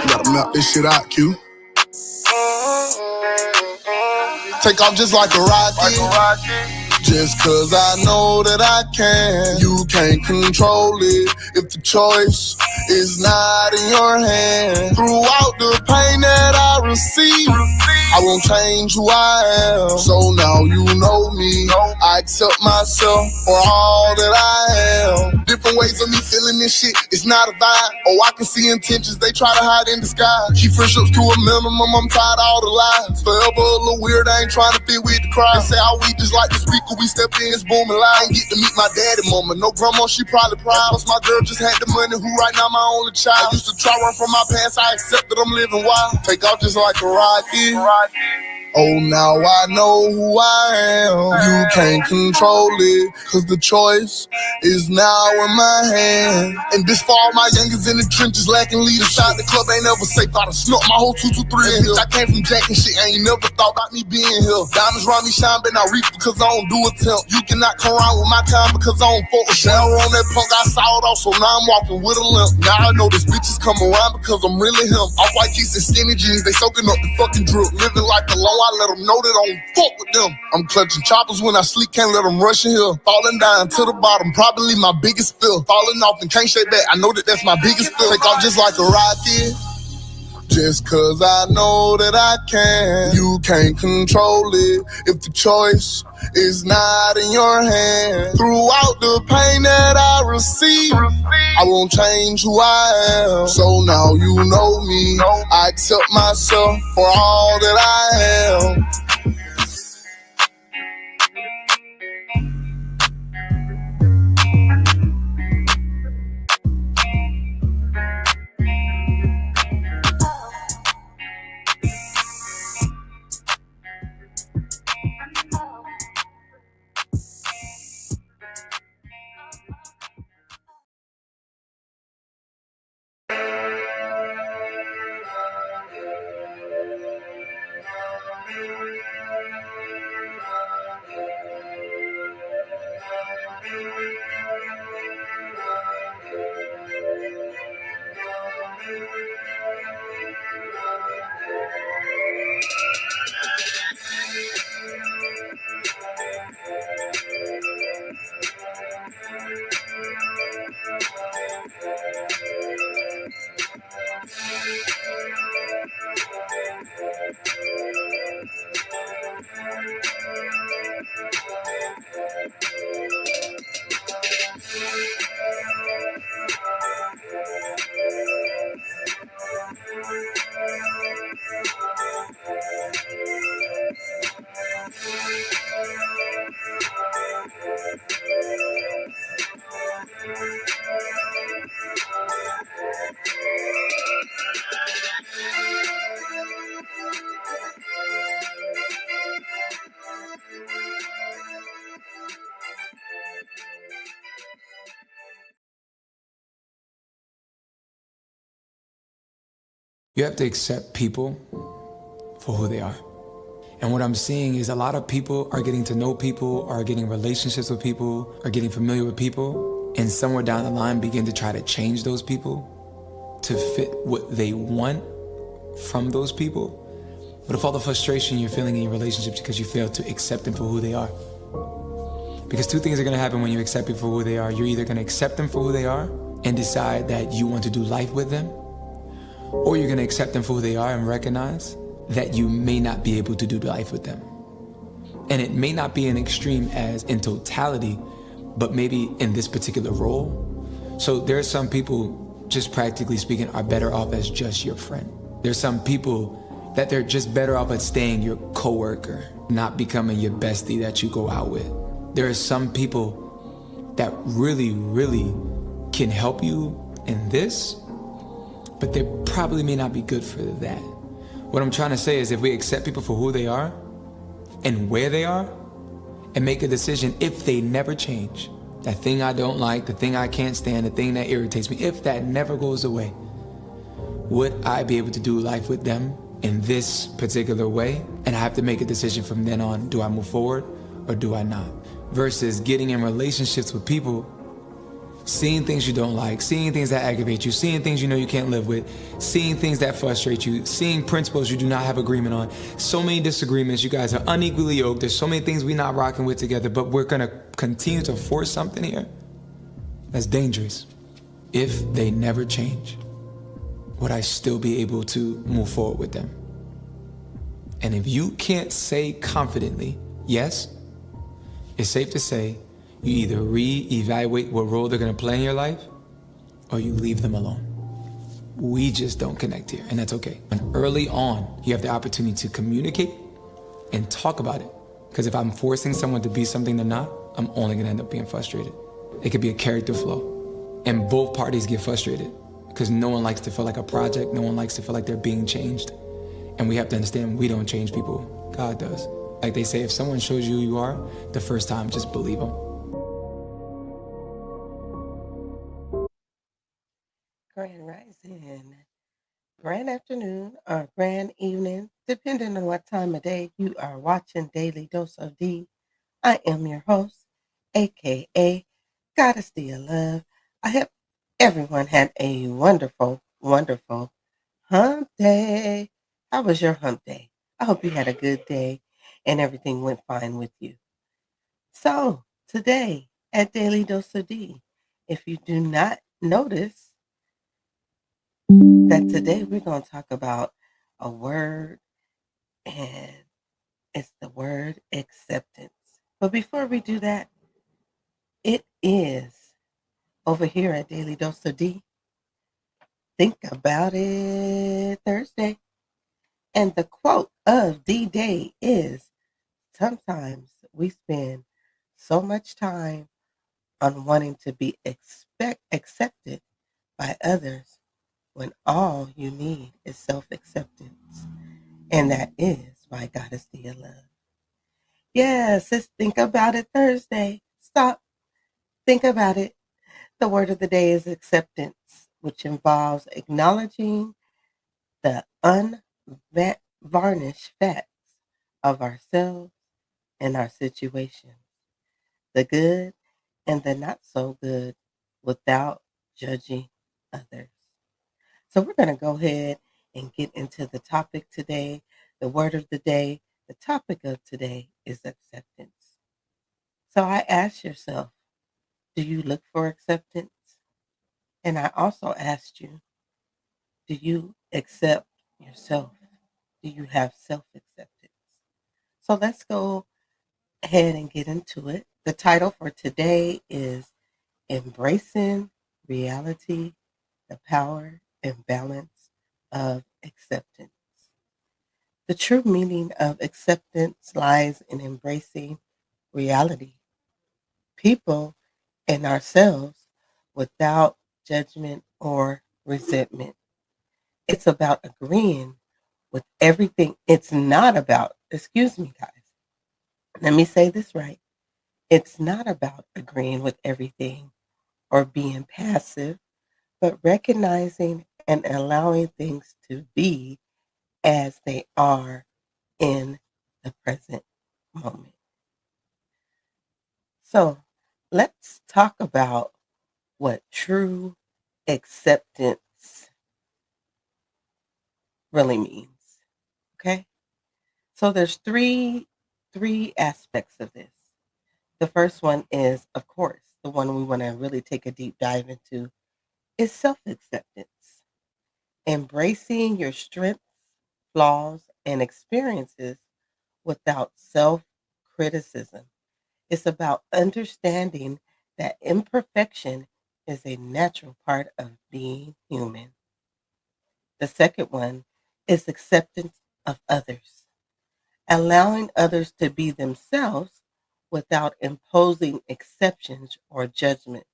Gotta map this shit out, Q. Take off just like a rocket. Just cause I know that I can. You can't control it if the choice is not in your hand. Throughout the pain that I receive, I won't change who I am. So now you know me. I accept myself for all that I am. Different ways of me feeling this shit, it's not a vibe. Oh, I can see intentions they try to hide in disguise. Keep friendships to a minimum, I'm tired of all the lies. Forever a little weird, I ain't trying to fit with the crowd. They say how we just like the speaker, we step in, it's booming loud. Ain't get to meet my daddy mama, no grandma, she probably proud. Plus my girl just had the money, who right now my only child. I used to try run from my past, I accept that I'm living wild. Take off just like a rocket. Oh, now I know who I am. You can't control it, cause the choice is now in my hand. And this for all my youngins in the trenches lacking leadership. The club ain't never safe, I done snuck my whole 223 in here. I came from Jack and shit, I ain't never thought about me being here. Diamonds round me shine, but I reap because I don't do attempt. You cannot come around with my time because I don't fuck with shower on that punk, I saw it off, so now I'm walking with a limp. Now I know this bitches come around because I'm really him. Off-white jeans and skinny jeans, they soaking up the fucking drip. Living like the low, I let them know that I don't fuck with them. I'm clutching choppers when I sleep, can't let them rush in here. Falling down to the bottom, probably my biggest fear. Falling off and can't shake back, I know that that's my biggest fear. Take off just like a rocket, just cause I know that I can. You can't control it if the choice is not in your hand. Throughout the pain that I receive, I won't change who I am. So now you know me. I accept myself for all that I am. You have to accept people for who they are. And what I'm seeing is a lot of people are getting to know people, are getting relationships with people, are getting familiar with people, and somewhere down the line begin to try to change those people to fit what they want from those people. But if all the frustration you're feeling in your relationships because you fail to accept them for who they are. Because two things are gonna happen when you accept people for who they are. You're either gonna accept them for who they are and decide that you want to do life with them, or you're gonna accept them for who they are and recognize that you may not be able to do life with them. And it may not be an extreme as in totality, but maybe in this particular role. So there are some people, just practically speaking, are better off as just your friend. There's some people that they're just better off at staying your coworker, not becoming your bestie that you go out with. There are some people that really, really can help you in this, but they probably may not be good for that. What I'm trying to say is if we accept people for who they are and where they are and make a decision, if they never change, that thing I don't like, the thing I can't stand, the thing that irritates me, if that never goes away, would I be able to do life with them in this particular way, and I have to make a decision from then on. Do I move forward or do I not? Versus getting in relationships with people, seeing things you don't like, seeing things that aggravate you, seeing things you know you can't live with, seeing things that frustrate you, seeing principles you do not have agreement on. So many disagreements, you guys are unequally yoked. There's so many things we're not rocking with together, but we're gonna continue to force something here. That's dangerous. If they never change, would I still be able to move forward with them? And if you can't say confidently, yes, it's safe to say you either re-evaluate what role they're gonna play in your life or you leave them alone. We just don't connect here, and that's okay. And early on, you have the opportunity to communicate and talk about it. Because if I'm forcing someone to be something they're not, I'm only gonna end up being frustrated. It could be a character flaw. And both parties get frustrated because no one likes to feel like a project. No one likes to feel like they're being changed. And we have to understand we don't change people. God does. Like they say, if someone shows you who you are the first time, just believe them. Grand rising, grand afternoon, or grand evening, depending on what time of day you are watching Daily Dose of D. I am your host, aka Goddess D of Love. I hope everyone had a wonderful, wonderful hump day. How was your hump day? I hope you had a good day and everything went fine with you. So, today at Daily Dose of D, if you do not notice, that today we're going to talk about a word, and it's the word acceptance. But before we do that, it is over here at Daily Dose of D. Think about it Thursday. And the quote of the day is, sometimes we spend so much time on wanting to be accepted by others when all you need is self-acceptance. And that is by Goddess D of Love. Yes, it's Think About It Thursday. Stop. Think about it. The word of the day is acceptance, which involves acknowledging the unvarnished facts of ourselves and our situations, the good and the not so good, without judging others. So we're going to go ahead and get into the topic today. The word of the day, the topic of today is acceptance. So I asked yourself, do you look for acceptance? And I also asked you, do you accept yourself? Do you have self-acceptance? So let's go ahead and get into it. The title for today is Embracing Reality, the Power and Balance of Acceptance. The true meaning of acceptance lies in embracing reality, people, and ourselves without judgment or resentment. It's about agreeing with everything. It's not about, excuse me, guys, let me say this right. It's not about agreeing with everything or being passive, but recognizing and allowing things to be as they are in the present moment. So let's talk about what true acceptance really means. Okay? So there's three aspects of this. The first one is, of course, the one we want to really take a deep dive into is self-acceptance. Embracing your strengths, flaws, and experiences without self-criticism. It's about understanding that imperfection is a natural part of being human. The second one is acceptance of others, allowing others to be themselves without imposing exceptions or judgments.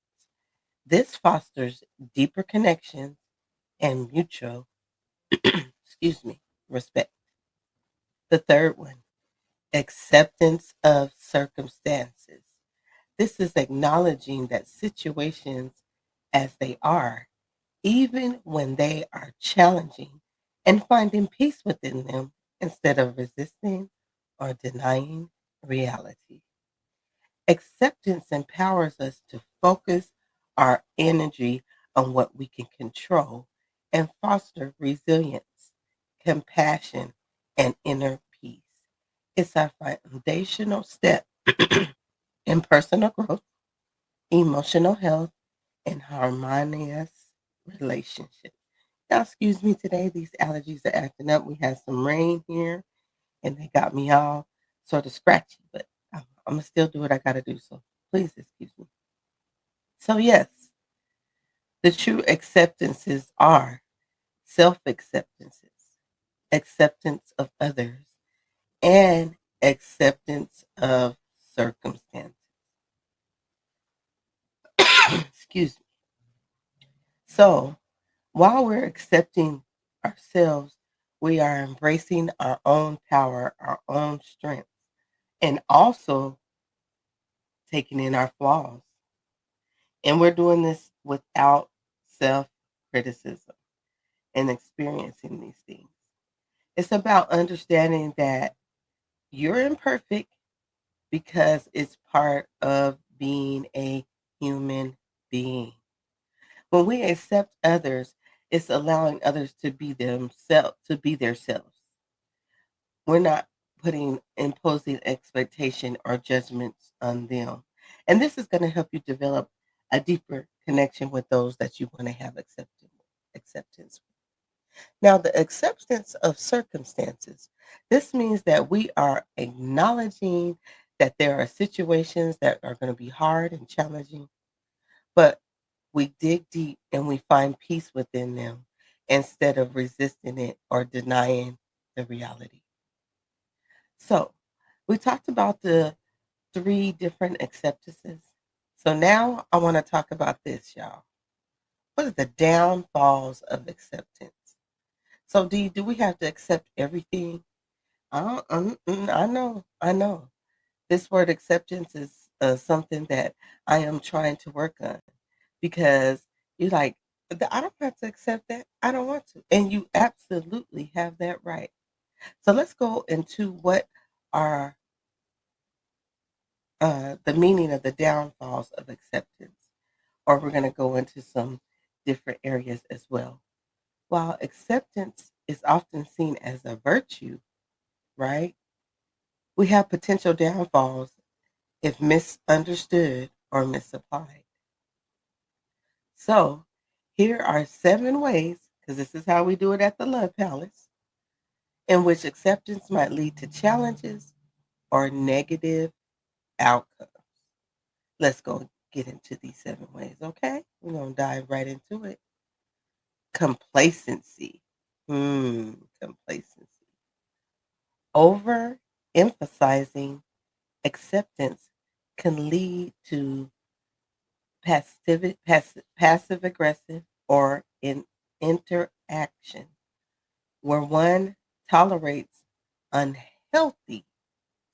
This fosters deeper connections and mutual, excuse me, respect. The third one, acceptance of circumstances. This is acknowledging that situations as they are, even when they are challenging, and finding peace within them instead of resisting or denying reality. Acceptance empowers us to focus our energy on what we can control and foster resilience, compassion, and inner peace. It's a foundational step in personal growth, emotional health, and harmonious relationships. Now, excuse me today, these allergies are acting up. We had some rain here and they got me all sort of scratchy, but I'm going to still do what I got to do. So please excuse me. So, yes, the true acceptances are self acceptances, acceptance of others, and acceptance of circumstances. Excuse me. So, while we're accepting ourselves, we are embracing our own power, our own strength, and also taking in our flaws. And we're doing this without self criticism and experiencing these things. It's about understanding that you're imperfect because it's part of being a human being. When we accept others, it's allowing others to be themselves, to be themselves. We're not putting imposing expectation or judgments on them. And this is going to help you develop a deeper connection with those that you want to have acceptance. Now, the acceptance of circumstances. This means that we are acknowledging that there are situations that are going to be hard and challenging, but we dig deep and we find peace within them instead of resisting it or denying the reality. So, we talked about the three different acceptances. So, now I want to talk about this, y'all. What are the downfalls of acceptance? So, do we have to accept everything? I know. This word acceptance is something that I am trying to work on because you're like, I don't have to accept that. I don't want to. And you absolutely have that right. So let's go into what are the meaning of the downfalls of acceptance, or we're going to go into some different areas as well. While acceptance is often seen as a virtue, right? We have potential downfalls if misunderstood or misapplied. So, here are 7 ways, because this is how we do it at the Love Palace, in which acceptance might lead to challenges or negative outcomes. Let's go get into these 7 ways, okay? We're going to dive right into it. Complacency. Complacency. Over emphasizing acceptance can lead to passive aggressive or in interaction where one tolerates unhealthy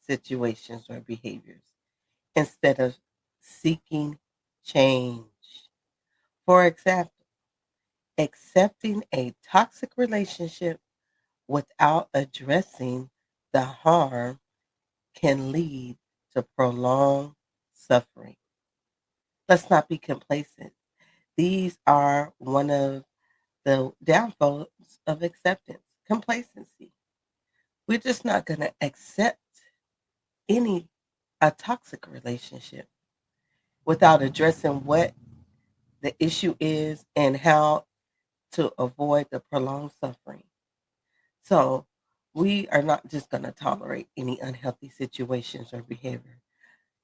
situations or behaviors instead of seeking change. For example, accepting a toxic relationship without addressing the harm can lead to prolonged suffering. Let's not be complacent. These are one of the downfalls of acceptance, complacency. We're just not going to accept any a toxic relationship without addressing what the issue is and how to avoid the prolonged suffering. So we are not just going to tolerate any unhealthy situations or behavior.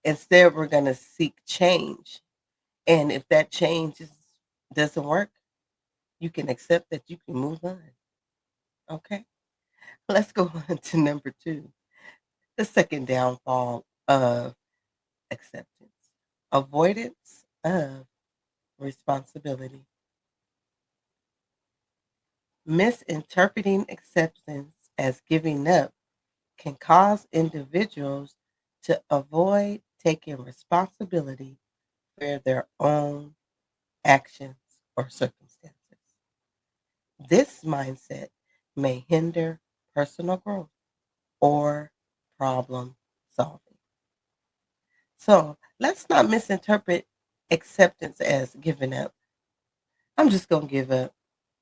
Instead, we're going to seek change. And if that doesn't work, you can accept that you can move on. Okay? Let's go on to number 2, the second downfall of acceptance, avoidance of responsibility. Misinterpreting acceptance as giving up can cause individuals to avoid taking responsibility for their own actions or circumstances. This mindset may hinder personal growth or problem solving. So let's not misinterpret acceptance as giving up. I'm just going to give up.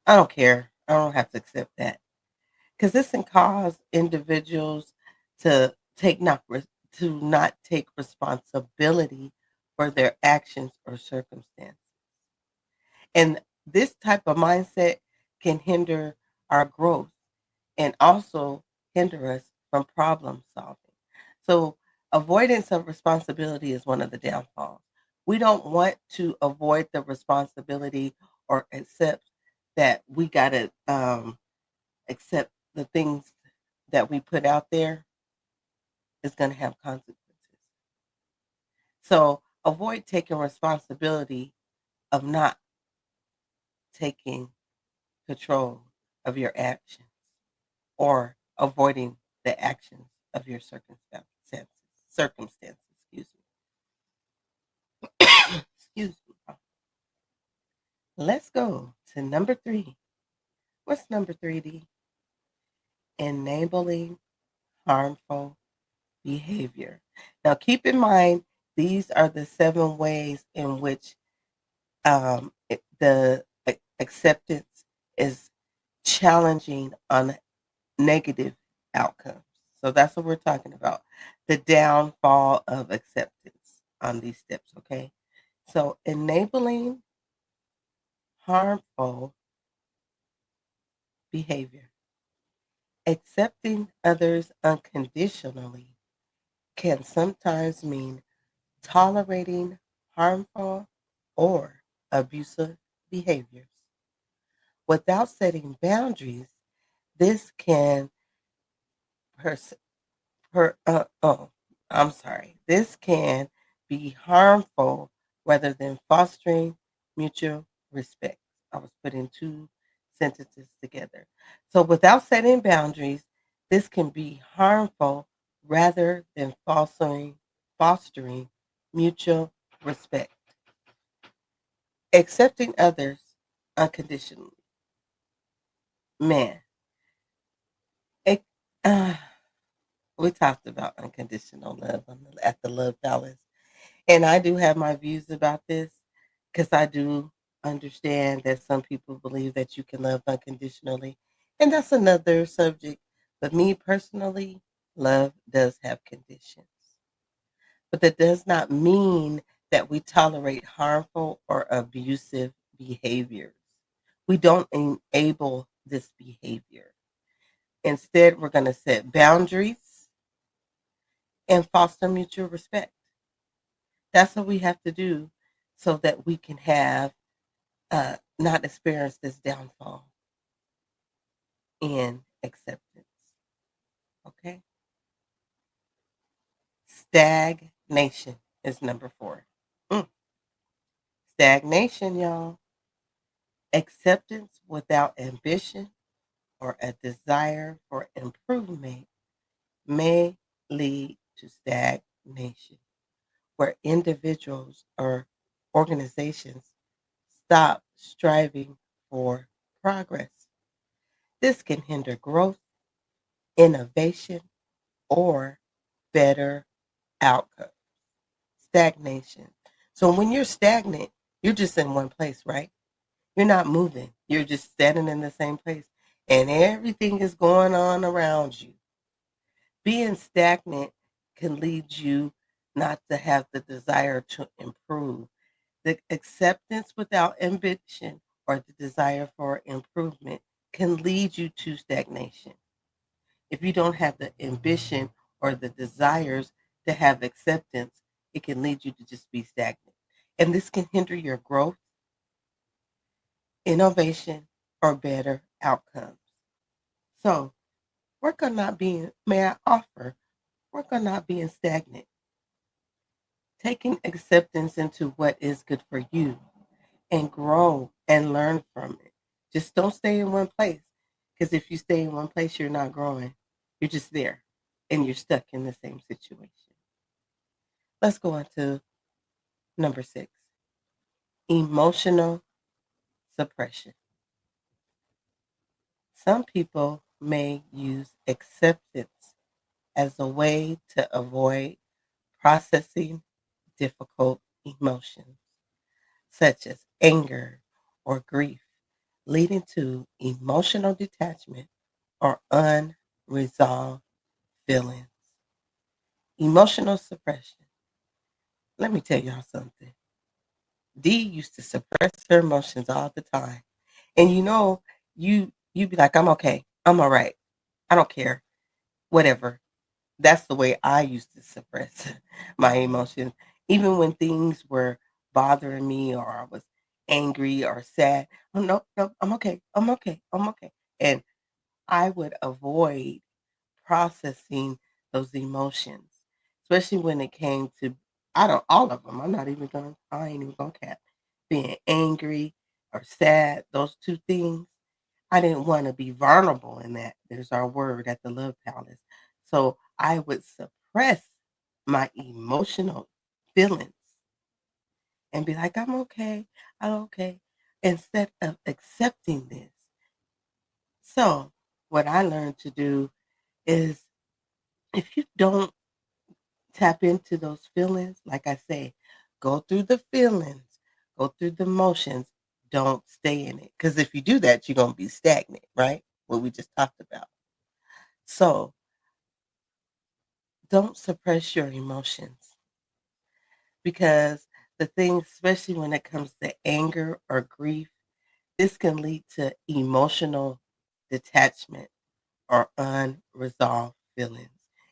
I don't care. I don't have to accept that. Because this can cause individuals to to not take responsibility for their actions or circumstances. And this type of mindset can hinder our growth and also hinder us from problem solving. So, avoidance of responsibility is one of the downfalls. We don't want to avoid the responsibility or accept that we got to accept the things that we put out there is going to have consequences. So, avoid taking responsibility of not taking control of your actions or avoiding the actions of your circumstances. Excuse me. Excuse me. Let's go to number 3. What's number 3D? Enabling harmful behavior. Now, keep in mind, these are the 7 ways in which the acceptance is challenging on negative outcomes. So that's what we're talking about. The downfall of acceptance on these steps, okay? So enabling harmful behavior. Accepting others unconditionally can sometimes mean tolerating harmful or abusive behaviors. Without setting boundaries, this can pers- I'm sorry. This can be harmful rather than fostering mutual respect. I was putting 2 sentences together. So without setting boundaries, this can be harmful rather than fostering mutual respect. Accepting others unconditionally. Man, it, uh, we talked about unconditional love at the Love Palace. And I do have my views about this because I do understand that some people believe that you can love unconditionally. And that's another subject. But me personally, love does have conditions. But that does not mean that we tolerate harmful or abusive behaviors. We don't enable this behavior. Instead, we're going to set boundaries and foster mutual respect. That's what we have to do so that we can have not experience this downfall in acceptance. Okay? Stagnation is number 4. Stagnation, y'all. Acceptance without ambition or a desire for improvement may lead to stagnation, where individuals or organizations stop striving for progress. This can hinder growth, innovation, or better outcomes. Stagnation. So when you're stagnant, you're just in one place, right? You're not moving. You're just standing in the same place and everything is going on around you. Being stagnant can lead you not to have the desire to improve. The acceptance without ambition or the desire for improvement can lead you to stagnation. If you don't have the ambition or the desires to have acceptance, it can lead you to just be stagnant. And this can hinder your growth, innovation, or better outcomes. So, work on not being, may I offer, work on not being stagnant. Taking acceptance into what is good for you and grow and learn from it. Just don't stay in one place. Because if you stay in one place, you're not growing. You're just there and you're stuck in the same situation. Let's go on to number 6, emotional suppression. Some people may use acceptance as a way to avoid processing difficult emotions, such as anger or grief, leading to emotional detachment or unresolved feelings. Emotional suppression. Let me tell y'all something. Dee used to suppress her emotions all the time. And you be like, I'm okay. I'm all right. I don't care. Whatever. That's the way I used to suppress my emotions. Even when things were bothering me or I was angry or sad. Oh, no, no, I'm okay. I'm okay. I'm okay. And I would avoid processing those emotions, especially when it came to, I don't, all of them. I ain't even gonna cap. Being angry or sad, those two things. I didn't want to be vulnerable in that. There's our word at the Love Palace. So I would suppress my emotional feelings and be like, I'm okay. I'm okay. Instead of accepting this. So what I learned to do is if you don't tap into those feelings, like I say, go through the feelings, go through the motions, don't stay in it. Because if you do that, you're going to be stagnant, right? What we just talked about. So don't suppress your emotions because the thing, especially when it comes to anger or grief, this can lead to emotional detachment or unresolved feelings.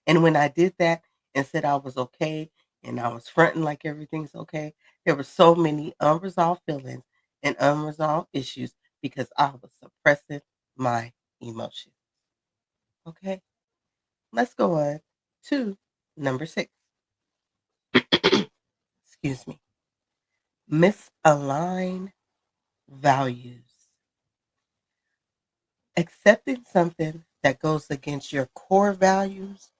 And when I did that and said I was okay and I was fronting like everything's okay, there were so many unresolved feelings and unresolved issues because I was suppressing my emotions. Okay, let's go on to number 6. Excuse me. Misalign values. Accepting something that goes against your core values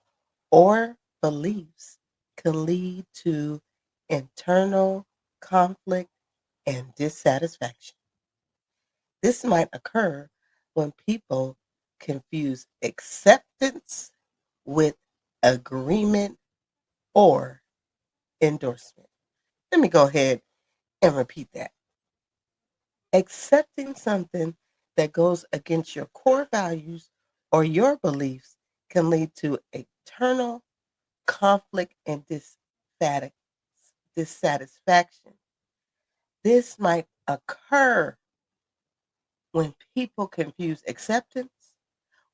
or beliefs can lead to internal conflict and dissatisfaction. This might occur when people confuse acceptance with agreement or endorsement. Let me go ahead and repeat that. Accepting something that goes against your core values or your beliefs can lead to internal conflict and dissatisfaction. This might occur when people confuse acceptance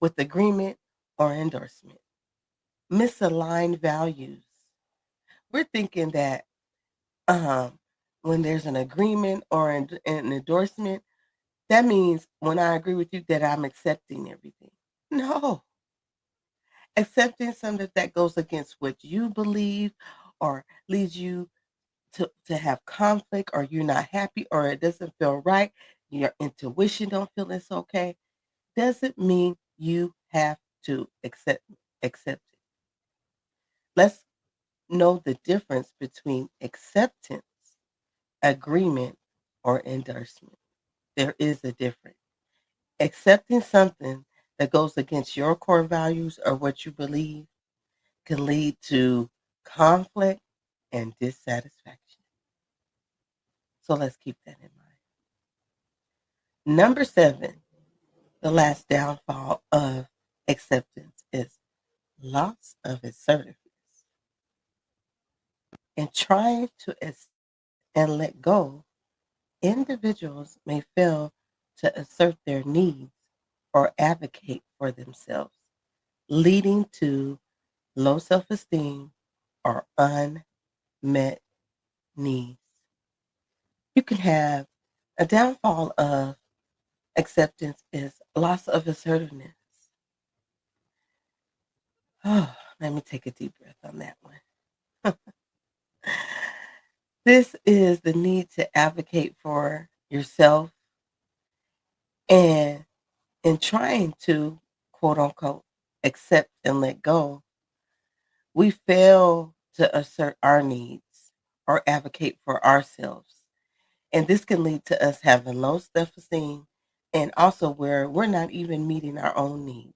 with agreement or endorsement. Misaligned values. We're thinking that um, when there's an agreement or an endorsement, that means when I agree with you that I'm accepting everything. No, accepting something that goes against what you believe or leads you to have conflict or you're not happy or it doesn't feel right, your intuition don't feel it's okay, doesn't mean you have to accept it. Let's know the difference between acceptance, agreement, or endorsement. There is a difference. Accepting something that goes against your core values or what you believe can lead to conflict and dissatisfaction. So let's keep that in mind. Number 7, the last downfall of acceptance is loss of assertiveness. In trying to and let go, individuals may fail to assert their needs or advocate for themselves, leading to low self esteem or unmet needs. You can have a downfall of acceptance is loss of assertiveness. Oh, let me take a deep breath on that one. This is the need to advocate for yourself and in trying to quote unquote accept and let go, we fail to assert our needs or advocate for ourselves. And this can lead to us having low self esteem and also where we're not even meeting our own needs.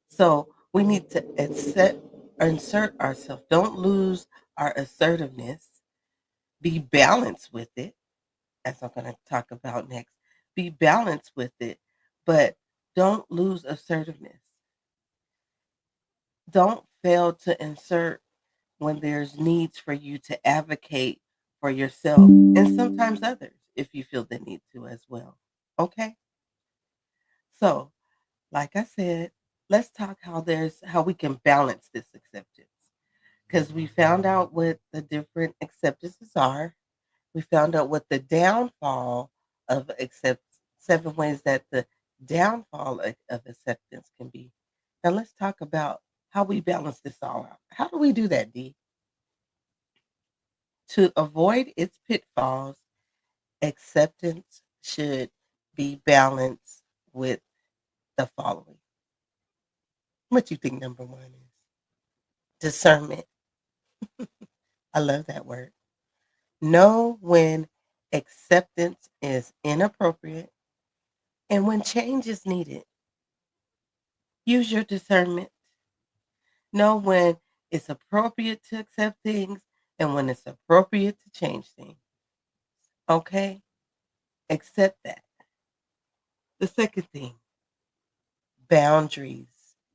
So we need to insert ourselves. Don't lose our assertiveness. Be balanced with it, as I'm going to talk about next. Be balanced with it, but don't lose assertiveness. Don't fail to insert when there's needs for you to advocate for yourself and sometimes others if you feel the need to as well. Okay? So, like I said, let's talk how we can balance this acceptance. Because we found out what the different acceptances are. We found out what the downfall of accept 7 ways that the downfall of acceptance can be. Now let's talk about how we balance this all out. How do we do that, Dee? To avoid its pitfalls, acceptance should be balanced with the following. What you think number one is? Discernment. I love that word. Know when acceptance is inappropriate and when change is needed. Use your discernment. Know when it's appropriate to accept things and when it's appropriate to change things. Okay? Accept that. The second thing, boundaries.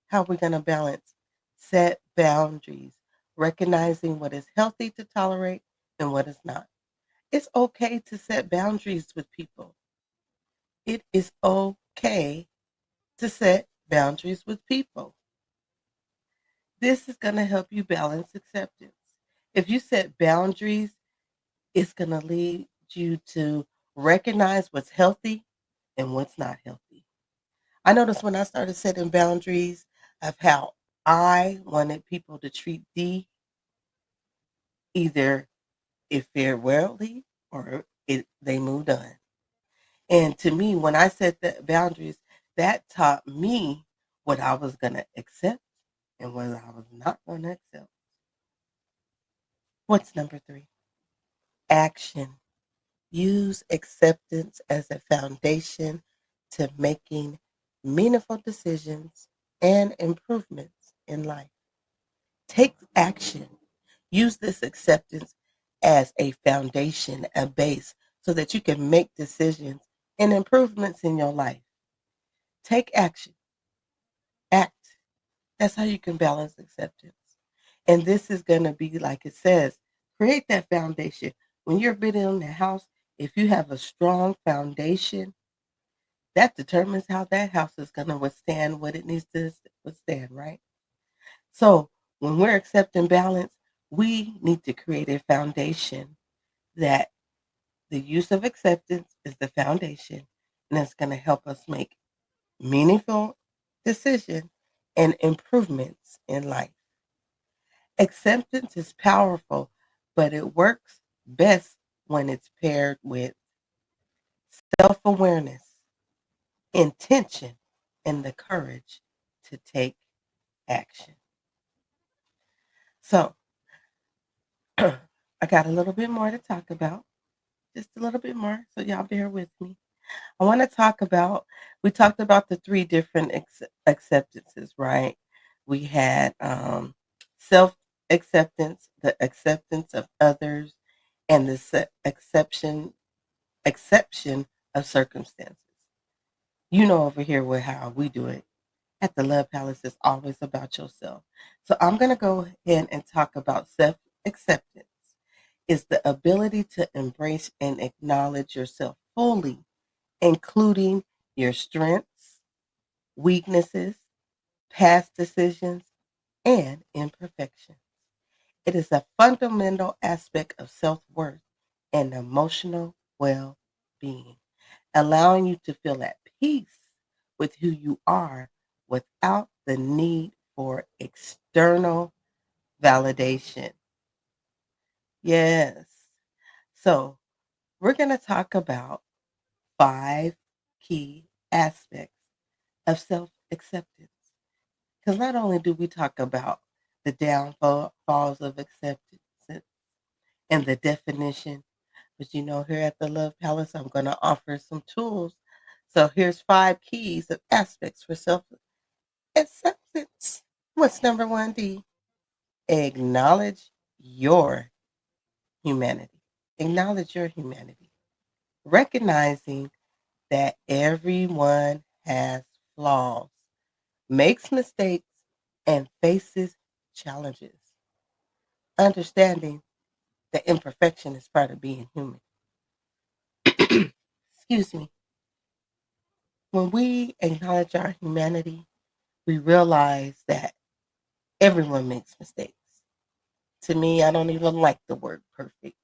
How are we going to balance? Set boundaries, recognizing what is healthy to tolerate and what is not. It's okay to set boundaries with people. It is okay to set boundaries with people. This is going to help you balance acceptance. If you set boundaries, it's going to lead you to recognize what's healthy and what's not healthy. I noticed when I started setting boundaries of how I wanted people to treat D, either it fared wellly or they moved on. And to me, when I set the boundaries, that taught me what I was going to accept and what I was not going to accept. What's number three? Action. Use acceptance as a foundation to making meaningful decisions and improvements in life. Take action. Use this acceptance as a foundation, a base, so that you can make decisions and improvements in your life. Take action. Act. That's how you can balance acceptance. And this is going to be, like it says, create that foundation. When you're building a house, if you have a strong foundation, that determines how that house is going to withstand what it needs to withstand, right? So when we're accepting balance, we need to create a foundation that the use of acceptance is the foundation, and it's going to help us make meaningful decisions and improvements in life. Acceptance is powerful, but it works best when it's paired with self awareness, intention, and the courage to take action. So, I got a little bit more to talk about, just a little bit more. So, y'all bear with me. I want to talk about, we talked about the three different acceptances, right? We had self acceptance, the acceptance of others, and the exception of circumstances. You know, over here with how we do it at the Love Palace is always about yourself. So I'm going to go ahead and talk about self acceptance. Is the ability to embrace and acknowledge yourself fully, including your strengths, weaknesses, past decisions, and imperfections. It is a fundamental aspect of self worth and emotional well being, allowing you to feel at peace with who you are without the need for external validation. Yes. So, we're going to talk about 5 key aspects of self acceptance. Because not only do we talk about the downfalls of acceptance and the definition, but you know, here at the Love Palace, I'm going to offer some tools. So here's 5 keys of aspects for self acceptance. What's number 1D? Acknowledge your humanity. Acknowledge your humanity. Recognizing that everyone has flaws, makes mistakes, and faces challenges. Understanding that imperfection is part of being human. Excuse me. When we acknowledge our humanity, we realize that everyone makes mistakes. To me, I don't even like the word perfect.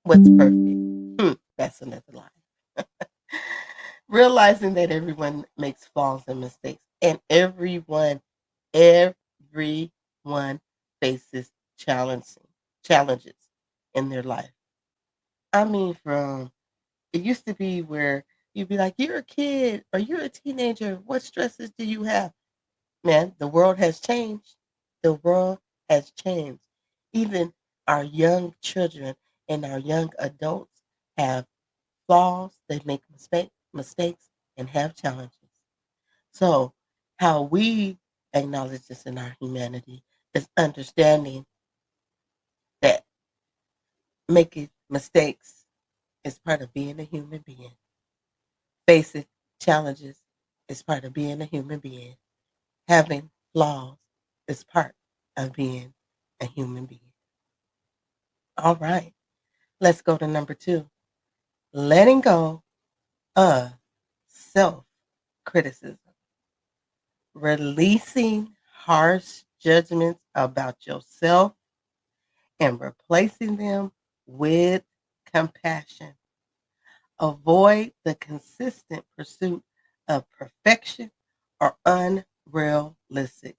What's perfect? That's another lie. Realizing that everyone makes flaws and mistakes, and everyone faces challenges in their life. I mean, from it used to be where you'd be like, "You're a kid or you're a teenager. What stresses do you have?" Man, the world has changed. The world has changed. Even our young children and our young adults have flaws. They make mistakes and have challenges. So, how we acknowledge this in our humanity is understanding that making mistakes is part of being a human being. Facing challenges is part of being a human being. Having flaws is part of being a human being. All right, let's go to number 2. Letting go of self criticism. Releasing harsh judgments about yourself and replacing them with compassion. Avoid the consistent pursuit of perfection or unrealistic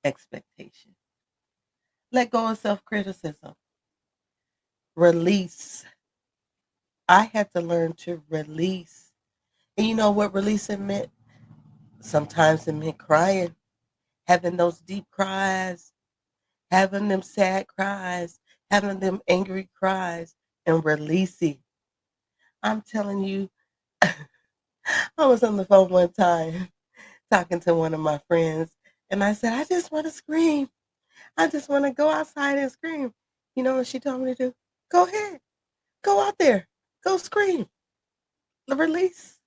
expectation. Let go of self-criticism. Release. I had to learn to release. And you know what releasing meant? Sometimes it meant crying, having those deep cries, having them sad cries, having them angry cries, and releasing. I'm telling you, I was on the phone one time talking to one of my friends, and I said, I just want to scream. I just want to go outside and scream. You know what she told me to do? Go ahead. Go out there. Go scream. Release.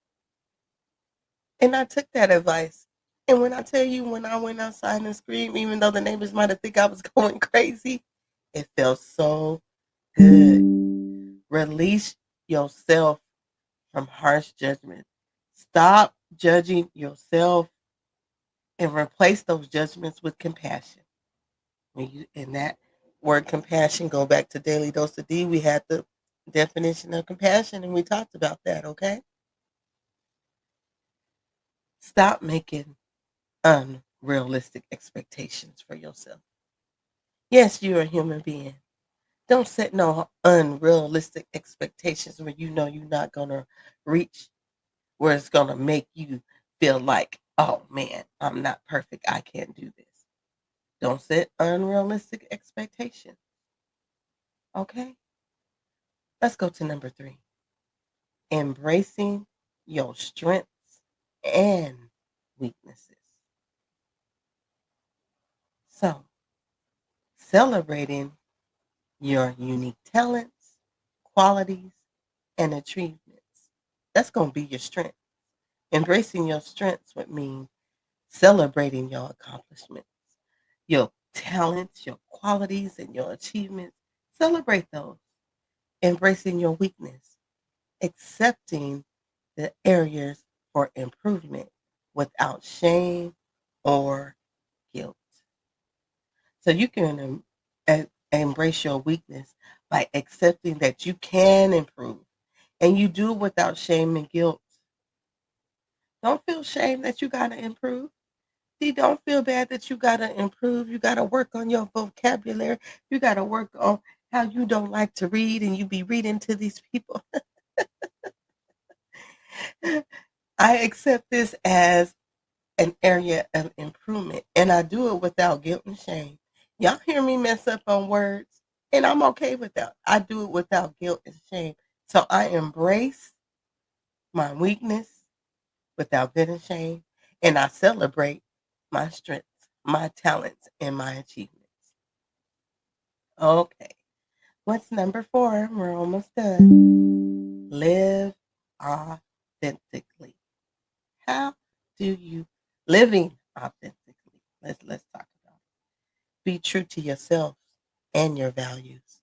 And I took that advice. And when I tell you, when I went outside and screamed, even though the neighbors might have think I was going crazy, it felt so good. Release yourself from harsh judgment. Stop judging yourself and replace those judgments with compassion. And that word compassion, go back to Daily Dose of D. We had the definition of compassion and we talked about that, okay? Stop making unrealistic expectations for yourself. Yes, you're a human being. Don't set no unrealistic expectations where you know you're not going to reach, where it's going to make you feel like, oh man, I'm not perfect. I can't do this. Don't set unrealistic expectations. Okay? Let's go to number 3. Embracing your strengths and weaknesses. So, celebrating your unique talents, qualities, and achievements. That's going to be your strength. Embracing your strengths would mean celebrating your accomplishments, your talents, your qualities, and your achievements. Celebrate those. Embracing your weakness, accepting the areas for improvement without shame or guilt. So you can embrace your weakness by accepting that you can improve and you do it without shame and guilt. Don't feel shame that you got to improve. See, don't feel bad that you got to improve. You got to work on your vocabulary. You got to work on how you don't like to read and you be reading to these people. I accept this as an area of improvement and I do it without guilt and shame. Y'all hear me mess up on words and I'm okay with that. I do it without guilt and shame. So I embrace my weakness without guilt and shame. And I celebrate my strengths, my talents, and my achievements. Okay. What's number 4? We're almost done. Live authentically. How do you living authentically? Let's talk about it. Be true to yourself and your values,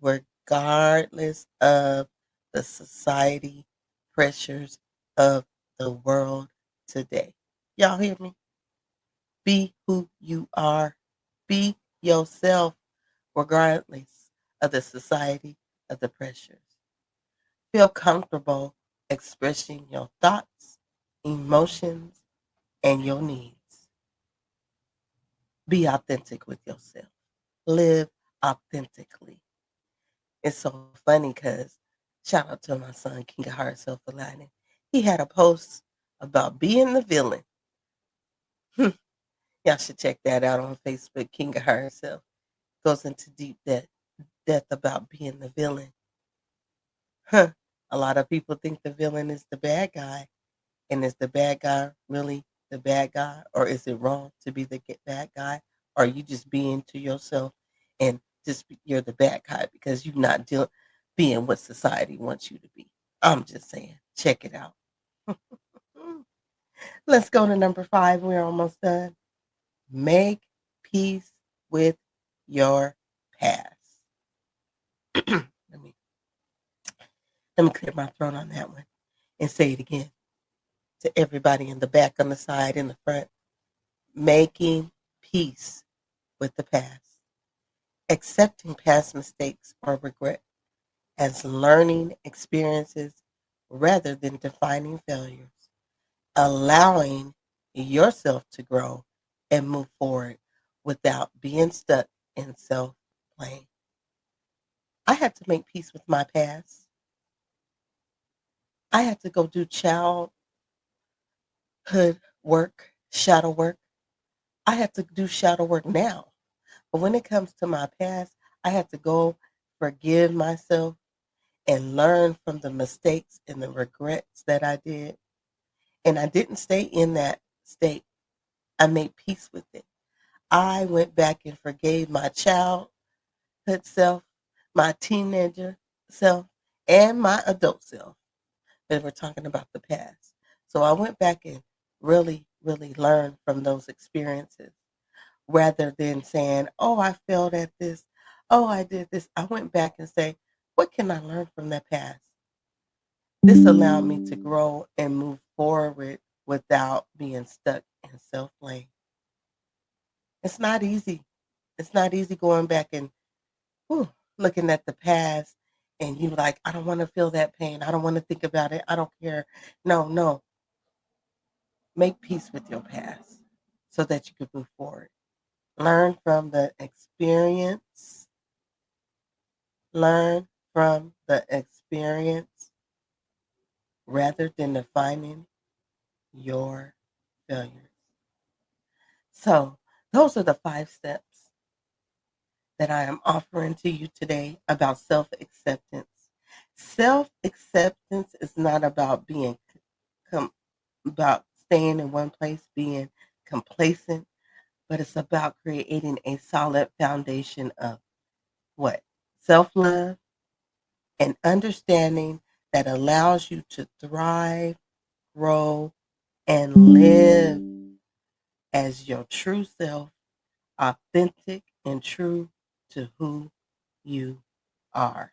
regardless of the society pressures of the world today. Y'all hear me? Be who you are. Be yourself, regardless of the society of the pressures. Feel comfortable expressing your thoughts, emotions, and your needs. Be authentic with yourself. Live authentically. It's so funny because shout out to my son, King of Heart Self Aligning. He had a post about being the villain. Y'all should check that out on Facebook, King of Heart Self. Goes into deep depth about being the villain. Huh. A lot of people think the villain is the bad guy. And is the bad guy really the bad guy? Or is it wrong to be the bad guy? Or are you just being to yourself and you're the bad guy because you're not being what society wants you to be? I'm just saying, check it out. Let's go to number 5. We're almost done. Make peace with your past. let me let me clear my throat on that one and say it again to everybody in the back, on the side, in the front. Making peace with the past. Accepting past mistakes or regret as learning experiences rather than defining failures. Allowing yourself to grow and move forward without being stuck in self blame. I had to make peace with my past. I had to go do childhood work, shadow work. I had to do shadow work now. But when it comes to my past, I had to go forgive myself and learn from the mistakes and the regrets that I did. And I didn't stay in that state. I made peace with it. I went back and forgave my childhood self, my teenager self, and my adult self. But we're talking about the past. So I went back and really, really learned from those experiences rather than saying, oh, I failed at this. Oh, I did this. I went back and say, what can I learn from that past? This allowed me to grow and move forward without being stuck in self blame. It's not easy. It's not easy going back and whew, looking at the past and you like, I don't want to feel that pain. I don't want to think about it. I don't care. No, no. Make peace with your past so that you can move forward. Learn from the experience. Learn from the experience rather than defining your failures. So, those are the 5 steps that I am offering to you today about self acceptance. Self acceptance is not about about staying in one place, being complacent, but it's about creating a solid foundation of what? Self love and understanding that allows you to thrive, grow, and live as your true self, authentic and true to who you are.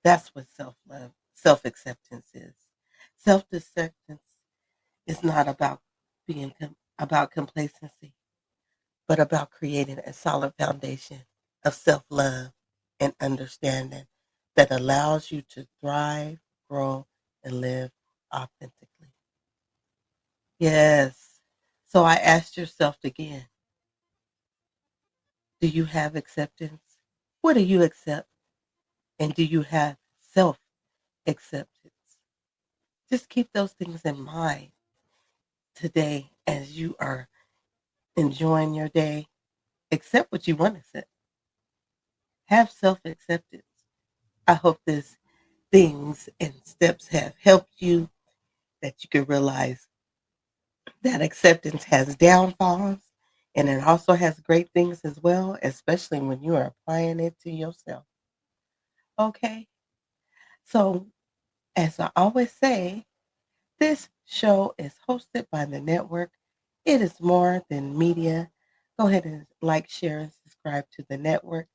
That's what self love, self acceptance is. Self acceptance is not about being about complacency, but about creating a solid foundation of self love and understanding that allows you to thrive, grow, and live authentically. Yes. So I asked yourself again, do you have acceptance? What do you accept? And do you have self acceptance? Just keep those things in mind today as you are enjoying your day. Accept what you want to accept. Have self acceptance. I hope these things and steps have helped you, that you can realize that acceptance has downfalls and it also has great things as well, especially when you are applying it to yourself. Okay? So, as I always say, this show is hosted by the network. It is more than media. Go ahead and like, share, and subscribe to the network.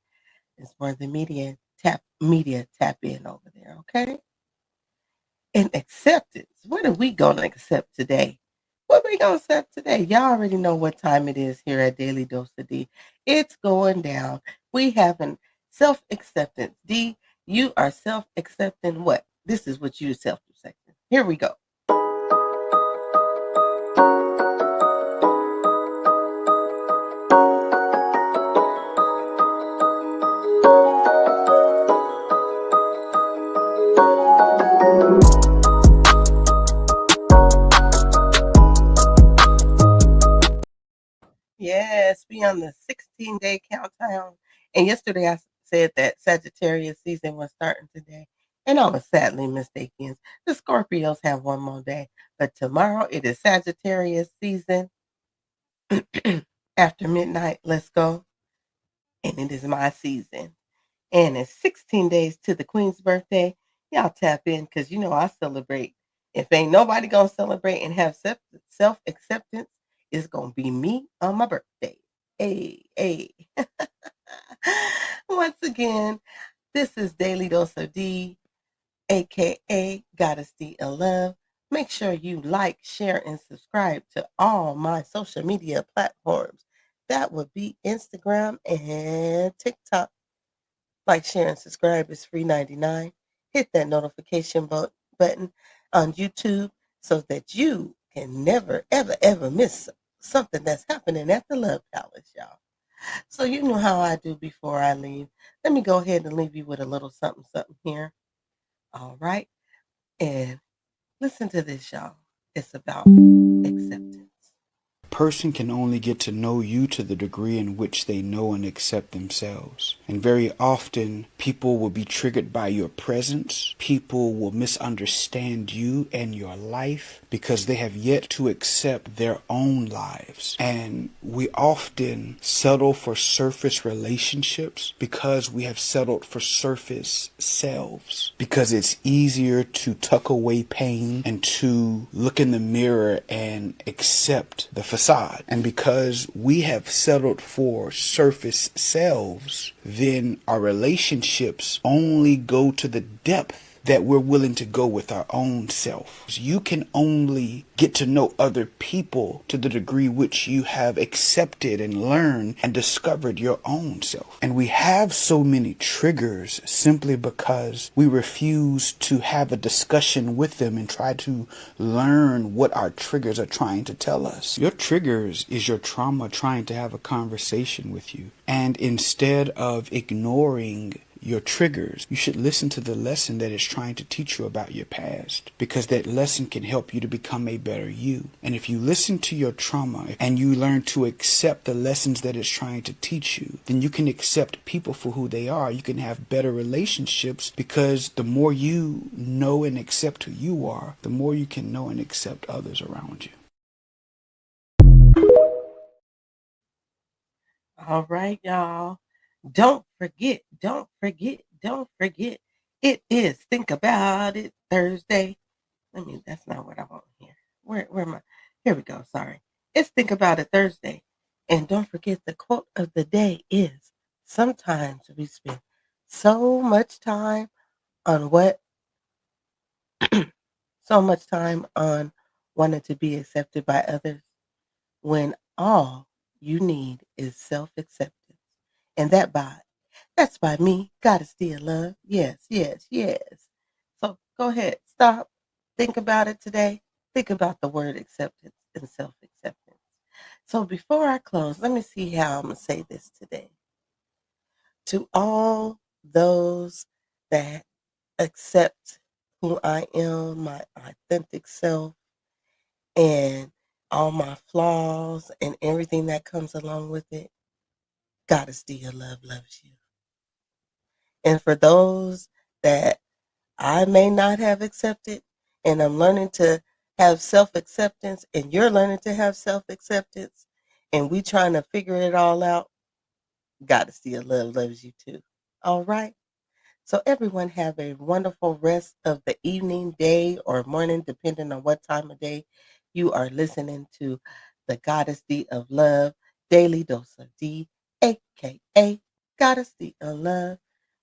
It's more than media. Tap in over there, okay? And acceptance. What are we gonna accept today? What are we gonna accept today? Y'all already know what time it is here at Daily Dose of D. It's going down. We have an self-acceptance. D, you are self-accepting what? This is what you self-accepting. Here we go. Yes, we on the 16-day countdown. And yesterday I said that Sagittarius season was starting today. And I was sadly mistaken. The Scorpios have one more day. But tomorrow it is Sagittarius season. After midnight, let's go. And it is my season. And it's 16 days to the Queen's birthday. Y'all tap in because you know I celebrate. If ain't nobody gonna celebrate and have self acceptance, it's gonna be me on my birthday. Hey, hey. Once again, this is Daily Dose of D, aka Goddess D of Love. Make sure you like, share, and subscribe to all my social media platforms. That would be Instagram and TikTok. Like, share, and subscribe is free 99. Hit that notification button on YouTube so that you can never, ever, ever miss something that's happening at the Love Palace, y'all. So you know how I do before I leave. Let me go ahead and leave you with a little something, something here. All right. And listen to this, y'all. It's about acceptance. Person can only get to know you to the degree in which they know and accept themselves. And very often, people will be triggered by your presence. People will misunderstand you and your life because they have yet to accept their own lives. And we often settle for surface relationships because we have settled for surface selves. Because it's easier to tuck away pain and to look in the mirror and accept the facade. And because we have settled for surface selves, then our relationships only go to the depth that we're willing to go with our own self. You can only get to know other people to the degree which you have accepted and learned and discovered your own self. And we have so many triggers simply because we refuse to have a discussion with them and try to learn what our triggers are trying to tell us. Your triggers is your trauma trying to have a conversation with you. And instead of ignoring your triggers, you should listen to the lesson that it's trying to teach you about your past, because that lesson can help you to become a better you. And if you listen to your trauma and you learn to accept the lessons that it's trying to teach you, then you can accept people for who they are. You can have better relationships because the more you know and accept who you are, the more you can know and accept others around you. All right, y'all. Don't forget, don't forget, don't forget. It is Think About It Thursday. That's not what I want here. Where am I? Here we go. Sorry. It's Think About It Thursday. And don't forget the quote of the day is, sometimes we spend so much time on so much time on wanting to be accepted by others when all you need is self-acceptance. And that's by me, Goddess D of Love. Yes, yes, yes. So go ahead, stop, think about it today. Think about the word acceptance and self-acceptance. So before I close, let me see how I'm going to say this today. To all those that accept who I am, my authentic self, and all my flaws and everything that comes along with it, Goddess D of Love loves you. And for those that I may not have accepted, and I'm learning to have self-acceptance and you're learning to have self-acceptance and we trying to figure it all out, Goddess of Love loves you too. All right. So everyone have a wonderful rest of the evening, day, or morning, depending on what time of day you are listening to the Goddess D of Love Daily Dose of D, aka Goddess D of Love.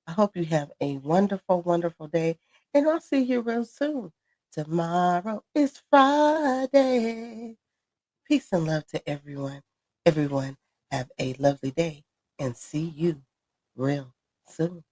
I hope you have a wonderful, wonderful day, and I'll see you real soon. Tomorrow is Friday. Peace and love to everyone. Everyone have a lovely day and see you real soon.